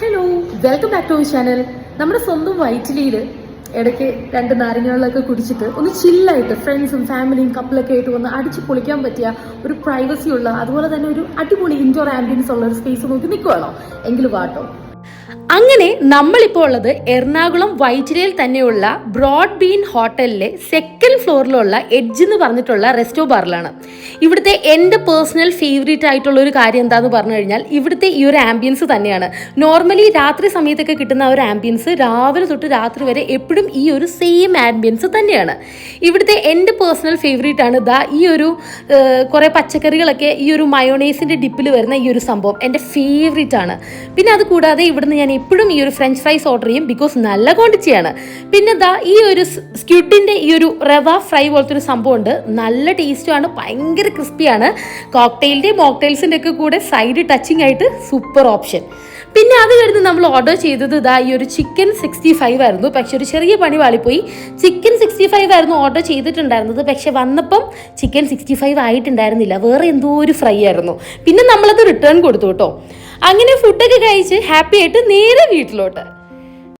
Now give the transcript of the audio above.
Hello, welcome back to our channel. നമ്മുടെ സ്വന്തം വൈറ്റിലിയിൽ ഇടയ്ക്ക് 2 നാരങ്ങകളൊക്കെ കുടിച്ചിട്ട് ഒന്ന് ചില്ലായിട്ട് ഫ്രണ്ട്സും ഫാമിലിയും കപ്പിളൊക്കെ ആയിട്ട് വന്ന് അടിച്ച് പൊളിക്കാൻ പറ്റിയ ഒരു പ്രൈവസി ഉള്ള, അതുപോലെ തന്നെ ഒരു അടിപൊളി ഇൻഡോർ ആംബിയൻസ് ഉള്ള ഒരു സ്പേസ് നോക്കി നിൽക്കുവാണോ? എങ്കിലും വാട്ടോ. അങ്ങനെ നമ്മളിപ്പോൾ ഉള്ളത് എറണാകുളം വൈറ്റിലയിൽ തന്നെയുള്ള ബ്രോഡ് ബീൻ ഹോട്ടലിലെ 2nd ഫ്ലോറിലുള്ള എഡ്ജ് എന്ന് പറഞ്ഞിട്ടുള്ള റെസ്റ്റോ ബാറിലാണ്. ഇവിടുത്തെ എൻ്റെ പേഴ്സണൽ ഫേവറേറ്റ് ആയിട്ടുള്ള ഒരു കാര്യം എന്താണെന്ന് പറഞ്ഞു കഴിഞ്ഞാൽ ഇവിടുത്തെ ഈ ഒരു ആംബിയൻസ് തന്നെയാണ്. നോർമലി രാത്രി സമയത്തൊക്കെ കിട്ടുന്ന ഒരു ആംബിയൻസ് രാവിലെ തൊട്ട് രാത്രി വരെ എപ്പോഴും ഈ ഒരു സെയിം ആംബിയൻസ് തന്നെയാണ്. ഇവിടുത്തെ എൻ്റെ പേഴ്സണൽ ഫേവറേറ്റ് ആണ് ഈ ഒരു കുറേ പച്ചക്കറികളൊക്കെ ഈ ഒരു മയോണൈസിൻ്റെ ഡിപ്പിൽ വരുന്ന ഈ ഒരു സംഭവം എൻ്റെ ഫേവറേറ്റ് ആണ്. പിന്നെ അത് കൂടാതെ ഇവിടുന്ന് ഞാൻ എപ്പോഴും ഈ ഒരു ഫ്രഞ്ച് ഫ്രൈസ് ഓർഡർ ചെയ്യും, ബിക്കോസ് നല്ല ക്വാണ്ടിറ്റിയാണ്. പിന്നെ ഈ ഒരു സ്ക്വിഡിൻ്റെ ഈ ഒരു റവ ഫ്രൈ പോലത്തെ ഒരു സംഭവം ഉണ്ട്, നല്ല ടേസ്റ്റുമാണ്, ഭയങ്കര ക്രിസ്പിയാണ്. കോക്ടെയിലിൻ്റെയും മോക്ടെയിൽസിൻ്റെ ഒക്കെ കൂടെ സൈഡ് ടച്ചിങ് ആയിട്ട് സൂപ്പർ ഓപ്ഷൻ. പിന്നെ അത് കഴിഞ്ഞ് നമ്മൾ ഓർഡർ ചെയ്തത് ഈ ഒരു ചിക്കൻ 65 ആയിരുന്നു. പക്ഷെ ഒരു ചെറിയ പണി വാളിപ്പോയി. ചിക്കൻ 65 ആയിരുന്നു ഓർഡർ ചെയ്തിട്ടുണ്ടായിരുന്നത്, പക്ഷെ വന്നപ്പം ചിക്കൻ 65 ആയിട്ടുണ്ടായിരുന്നില്ല, വേറെ എന്തോ ഒരു ഫ്രൈ ആയിരുന്നു. പിന്നെ നമ്മളത് റിട്ടേൺ കൊടുത്തു കേട്ടോ. അങ്ങനെ ഫുഡൊക്കെ കഴിച്ച് ഹാപ്പി ആയിട്ട് നേരെ വീട്ടിലോട്ട്.